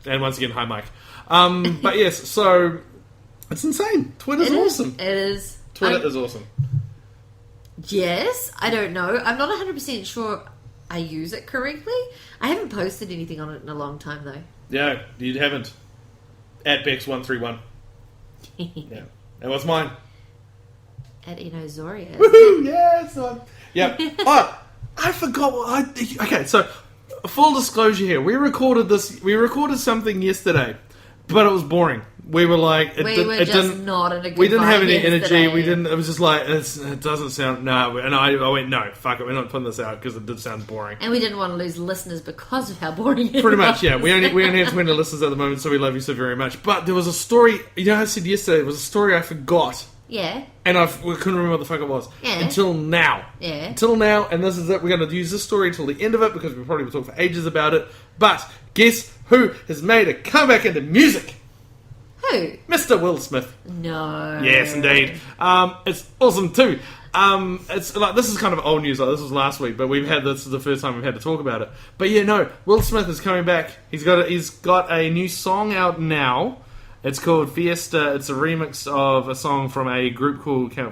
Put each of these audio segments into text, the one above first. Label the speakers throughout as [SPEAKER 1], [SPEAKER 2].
[SPEAKER 1] And once again, hi, Mike. But yes, so it's insane. Twitter's awesome.
[SPEAKER 2] It is.
[SPEAKER 1] Twitter is awesome.
[SPEAKER 2] Yes, I don't know. I'm not 100% sure I use it correctly. I haven't posted anything on it in a long time, though.
[SPEAKER 1] Yeah, you haven't. At Bex131. Yeah. And what's mine?
[SPEAKER 2] At Enozoria.
[SPEAKER 1] Woohoo! Yes! Yeah. Oh, I forgot what okay, so, full disclosure here. We recorded something yesterday, but it was boring. We were like...
[SPEAKER 2] We didn't not in a good
[SPEAKER 1] We didn't have any
[SPEAKER 2] yesterday.
[SPEAKER 1] energy. It was just like, it doesn't sound... No. And I went, no, fuck it. We're not putting this out because it did sound boring.
[SPEAKER 2] And we didn't want to lose listeners because of how boring it was.
[SPEAKER 1] Pretty much, yeah. We only have 20 listeners at the moment, so we love you so very much. But there was a story... You know how I said yesterday? It was a story I forgot.
[SPEAKER 2] Yeah.
[SPEAKER 1] And we couldn't remember what the fuck it was.
[SPEAKER 2] Yeah.
[SPEAKER 1] Until now.
[SPEAKER 2] Yeah.
[SPEAKER 1] Until now, and this is it. We're going to use this story until the end of it because we probably will talk for ages about it. But guess who has made a comeback into music?
[SPEAKER 2] Who?
[SPEAKER 1] Mr. Will Smith.
[SPEAKER 2] No.
[SPEAKER 1] Yes, indeed. It's awesome too. It's like, this is kind of old news. Like, this was last week, but this is the first time we've had to talk about it. But yeah, no, Will Smith is coming back. He's got a new song out now. It's called Fiesta. It's a remix of a song from a group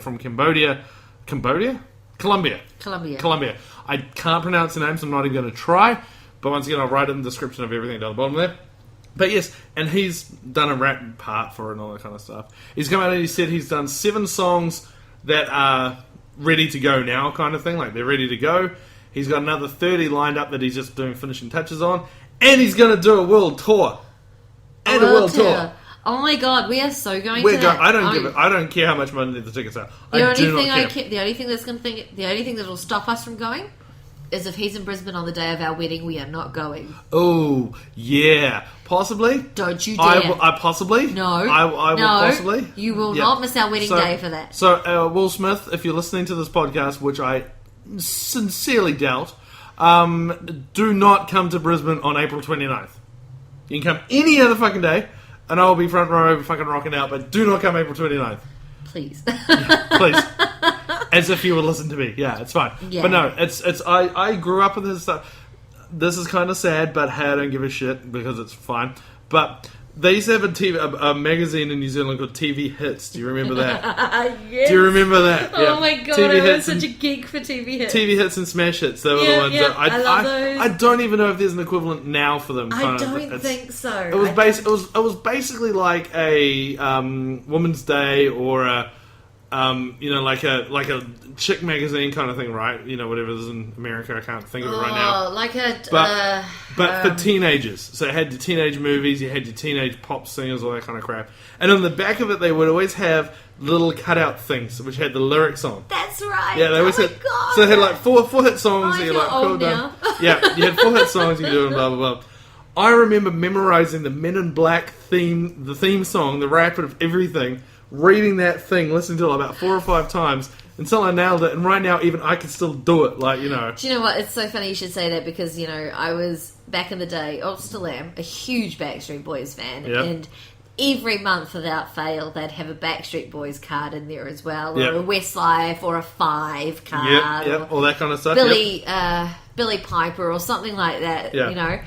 [SPEAKER 1] from Cambodia. Colombia. I can't pronounce the name, so I'm not even going to try. But once again, I'll write it in the description of everything down the bottom there. But yes, and he's done a rap part for it and all that kind of stuff. He's come out and he said he's done 7 songs that are ready to go now, kind of thing. Like, they're ready to go. He's got another 30 lined up that he's just doing finishing touches on. And he's going to do a world tour. And a world tour.
[SPEAKER 2] Oh my god, we are so going to that.
[SPEAKER 1] I don't care how much money the tickets are.
[SPEAKER 2] The only thing that'll stop us from going is if he's in Brisbane on the day of our wedding. We are not going.
[SPEAKER 1] Oh yeah, possibly.
[SPEAKER 2] Don't you dare.
[SPEAKER 1] I possibly.
[SPEAKER 2] No,
[SPEAKER 1] I will possibly.
[SPEAKER 2] You will not miss our wedding day for that.
[SPEAKER 1] So Will Smith, if you're listening to this podcast, which I sincerely doubt, do not come to Brisbane on April 29th. You can come any other fucking day. And I'll be front row fucking rocking out, but do not come April 29th.
[SPEAKER 2] Please.
[SPEAKER 1] Yeah, please. As if you would listen to me. Yeah, it's fine. Yeah. But no, I grew up with this stuff. This is kind of sad, but hey, I don't give a shit because it's fine. But they used to have a magazine in New Zealand called TV Hits. Do you remember that?
[SPEAKER 2] Yes.
[SPEAKER 1] Do you remember that?
[SPEAKER 2] Oh
[SPEAKER 1] yeah.
[SPEAKER 2] my god, I was such a geek for TV Hits.
[SPEAKER 1] TV Hits and Smash Hits. They were the ones that
[SPEAKER 2] I love those.
[SPEAKER 1] I don't even know if there's an equivalent now for them.
[SPEAKER 2] I don't think so.
[SPEAKER 1] It was basically like a Woman's Day or a like a chick magazine kind of thing, right? You know, whatever is in America, I can't think of it right now. But for teenagers. So it had your teenage movies, you had your teenage pop singers, all that kind of crap. And on the back of it, they would always have little cutout things which had the lyrics on.
[SPEAKER 2] That's right.
[SPEAKER 1] Yeah, they always had.
[SPEAKER 2] God.
[SPEAKER 1] So they had like four hit songs.
[SPEAKER 2] I
[SPEAKER 1] You're
[SPEAKER 2] feel
[SPEAKER 1] like,
[SPEAKER 2] old
[SPEAKER 1] cool,
[SPEAKER 2] now.
[SPEAKER 1] Yeah, you had 4 hit songs. You do and blah blah blah. I remember memorizing the Men in Black theme song, the rap of everything. Reading that thing, listening to it about 4 or 5 times until I nailed it. And right now, even I can still do it. Like, you know.
[SPEAKER 2] Do you know what? It's so funny you should say that because, you know, I was back in the day, still am, a huge Backstreet Boys fan.
[SPEAKER 1] Yep.
[SPEAKER 2] And every month without fail, they'd have a Backstreet Boys card in there as well. Or a Westlife or a 5 card.
[SPEAKER 1] Yep, all that kind of stuff.
[SPEAKER 2] Billy Piper or something like that, you know.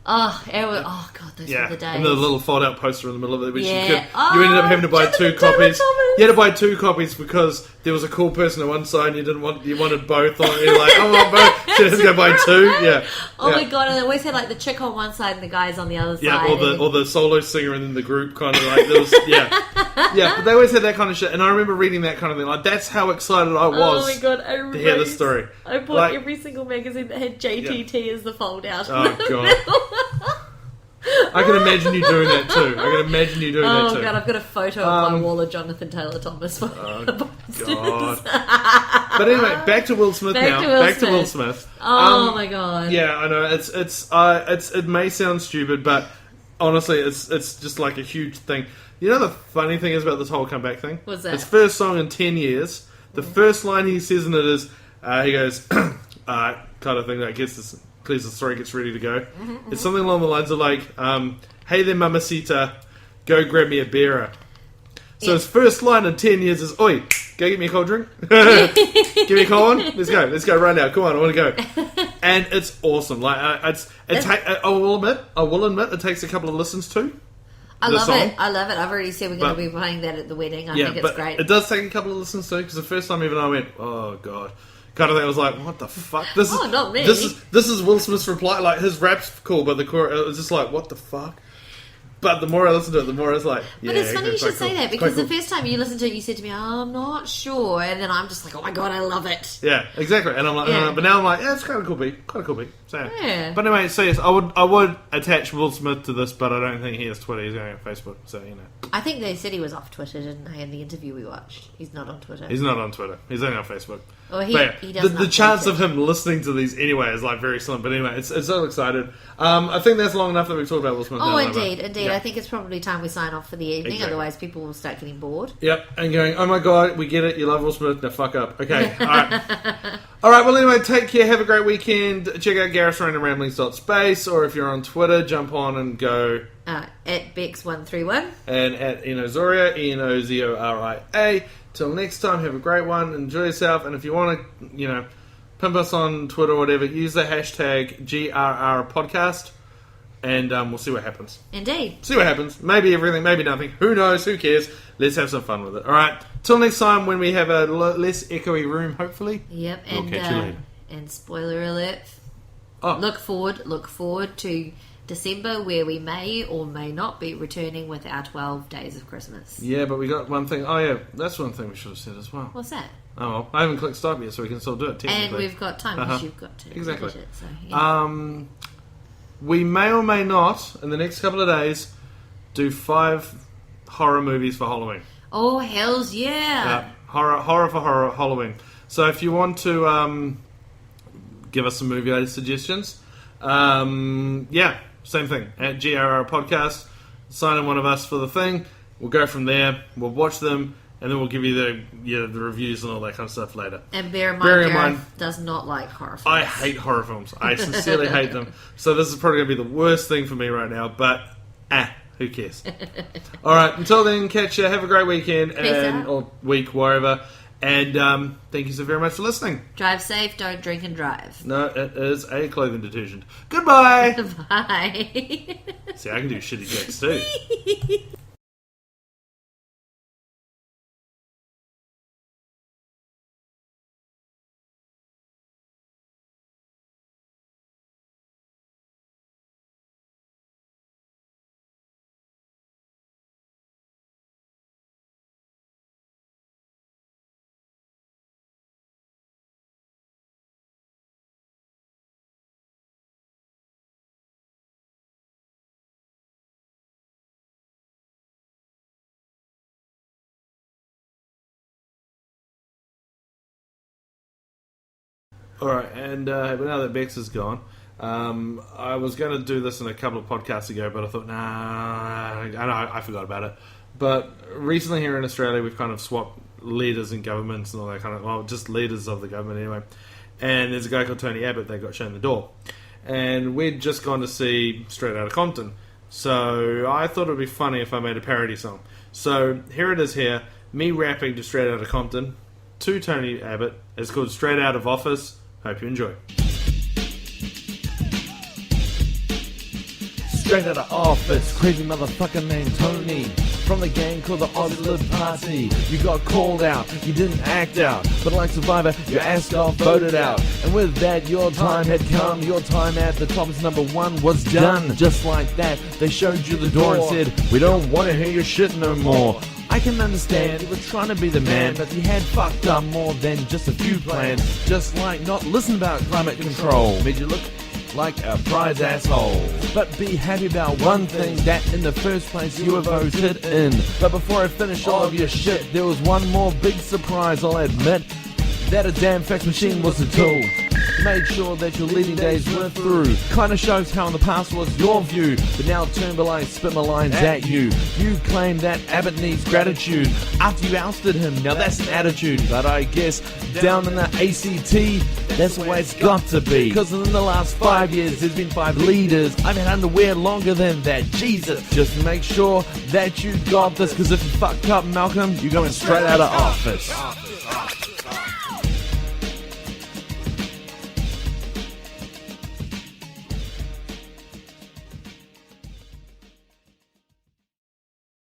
[SPEAKER 2] Oh God, those were the days.
[SPEAKER 1] And the little fold-out poster in the middle of it, which you ended up having to buy
[SPEAKER 2] Jonathan
[SPEAKER 1] 2 copies.
[SPEAKER 2] Thomas.
[SPEAKER 1] You had to buy 2 copies because there was a cool person on one side and you wanted both. On you're like, I want both. So you had to go buy 2. Yeah.
[SPEAKER 2] Oh my god! And they always had like the chick on one side and the guys on the other side.
[SPEAKER 1] Yeah, or the solo singer and then the group kind of like there was. Yeah. But they always had that kind of shit, and I remember reading that kind of thing. Like that's how excited I was.
[SPEAKER 2] Oh my god!
[SPEAKER 1] To hear this story.
[SPEAKER 2] I bought every single magazine that had JTT as the fold-out.
[SPEAKER 1] Oh god. I can imagine you doing that too.
[SPEAKER 2] Oh god, I've got a photo of my wall of Jonathan Taylor Thomas.
[SPEAKER 1] God. But anyway, back to Will Smith now. Back to Will Smith.
[SPEAKER 2] Oh my god.
[SPEAKER 1] Yeah, I know. It may sound stupid, but honestly, it's just like a huge thing. You know the funny thing is about this whole comeback thing?
[SPEAKER 2] What's that?
[SPEAKER 1] His first song in 10 years. The first line he says in it is, he goes, kind of thing that clears the throat, gets ready to go. Mm-hmm. It's something along the lines of like, hey there mamacita, go grab me a bearer. So his first line in 10 years is, oi, go get me a cold drink. Give me a cold one. Let's go right now. Come on, I want to go. And it's awesome. Like I will admit, it takes a couple of listens too.
[SPEAKER 2] I love it. I've already said we're going to be playing that at the wedding. I think it's great.
[SPEAKER 1] It does take a couple of listens too, because the first time even I went, oh god, kind of thing. I was like, what the fuck? This is
[SPEAKER 2] not me.
[SPEAKER 1] This is Will Smith's reply. Like his rap's cool, but the chorus, it was just like, what the fuck? But the more I listen to it, the more it's like, yeah.
[SPEAKER 2] But it's funny you should say that, because the first time you listened to it, you said to me, oh, I'm not sure. And then I'm just like, oh my god, I love it.
[SPEAKER 1] Yeah, exactly. And I'm like, but now I'm like, yeah, it's kind of cool beat. So,
[SPEAKER 2] yeah.
[SPEAKER 1] But anyway, so yes, I would attach Will Smith to this, but I don't think he has Twitter. He's only on Facebook, so you know.
[SPEAKER 2] I think they said he was off Twitter, didn't they, in the interview we watched? He's not on Twitter.
[SPEAKER 1] He's not on Twitter. He's only on Facebook.
[SPEAKER 2] Well, he
[SPEAKER 1] the chance of him listening to these anyway is like very slim. But anyway, it's so excited. I think that's long enough that we've talked about Will Smith.
[SPEAKER 2] Oh, indeed. Yeah. I think it's probably time we sign off for the evening. Exactly. Otherwise, people will start getting bored. Yep,
[SPEAKER 1] and going, oh my god, we get it. You love Will Smith. Now fuck up. Okay, all right. All right, well anyway, take care. Have a great weekend. Check out GRRS07E25, or if you're on Twitter, jump on and go...
[SPEAKER 2] at Bex131.
[SPEAKER 1] And at Enozoria, Enozoria. Till next time, have a great one. Enjoy yourself. And if you want to, pimp us on Twitter or whatever, use the hashtag GRR podcast. And we'll see what happens.
[SPEAKER 2] Indeed.
[SPEAKER 1] See what happens. Maybe everything, maybe nothing. Who knows? Who cares? Let's have some fun with it. All right. Till next time, when we have a less echoey room, hopefully.
[SPEAKER 2] Yep.
[SPEAKER 1] We'll catch you later.
[SPEAKER 2] And spoiler alert. Look forward to December, where we may or may not be returning with our 12 days of Christmas.
[SPEAKER 1] Yeah, but we got one thing. Oh, yeah. That's one thing we should have said as well.
[SPEAKER 2] What's that?
[SPEAKER 1] Oh, well. I haven't clicked stop yet, so we can still do it, technically.
[SPEAKER 2] And we've got time, because you've got to
[SPEAKER 1] exactly.
[SPEAKER 2] It, so, yeah.
[SPEAKER 1] We may or may not, in the next couple of days, do 5 horror movies for Halloween.
[SPEAKER 2] Oh, hells yeah!
[SPEAKER 1] Horror for Halloween. So if you want to give us some movie suggestions, same thing. At GRR Podcast, sign in one of us for the thing. We'll go from there. We'll watch them, and then we'll give you the reviews and all that kind of stuff later.
[SPEAKER 2] And bear in mind, Gareth does not like horror films.
[SPEAKER 1] I hate horror films. I sincerely hate them. So this is probably going to be the worst thing for me right now, but who cares? All right, until then, catch you. Have a great weekend or week, wherever. And thank you so very much for listening.
[SPEAKER 2] Drive safe, don't drink and drive.
[SPEAKER 1] No, it is a clothing detergent. Goodbye.
[SPEAKER 2] Bye.
[SPEAKER 1] See, I can do shitty jokes too. Alright, and now that Bex is gone, I was going to do this in a couple of podcasts ago, but I thought, I forgot about it. But recently here in Australia, we've kind of swapped leaders in governments and all that kind of, well, just leaders of the government anyway. And there's a guy called Tony Abbott that got shown the door. And we'd just gone to see Straight Outta Compton. So I thought it would be funny if I made a parody song. So here it is here, me rapping to Straight Outta Compton to Tony Abbott. It's called Straight Out of Office. Hope you enjoy.
[SPEAKER 3] Straight out of office, crazy motherfucker named Tony, from the gang called the Oslib Party. You got called out, you didn't act out, but like Survivor, your ass got voted out. And with that, your time had come, your time at the top as number 1 was done. Just like that, they showed you the door and said, we don't want to hear your shit no more. I can understand he was trying to be the man, but he had fucked up more than just a few plans. Just like not listening about climate control made you look like a prize asshole. But be happy about one thing, that in the first place you were voted in. But before I finish all of your shit, there was one more big surprise, I'll admit, that a damn fax machine was the tool. made sure that your leading days were through. Kinda shows how in the past was your view, but now Turnbull spit my lines at you. You claim that Abbott needs gratitude after you ousted him, now that's an attitude. But I guess down in the ACT, that's the way it's got to be. Cause in the last 5 years there's been 5 leaders. I've had underwear longer than that, Jesus. Just make sure that you got this, cause if you fucked up Malcolm, you're going straight out of office.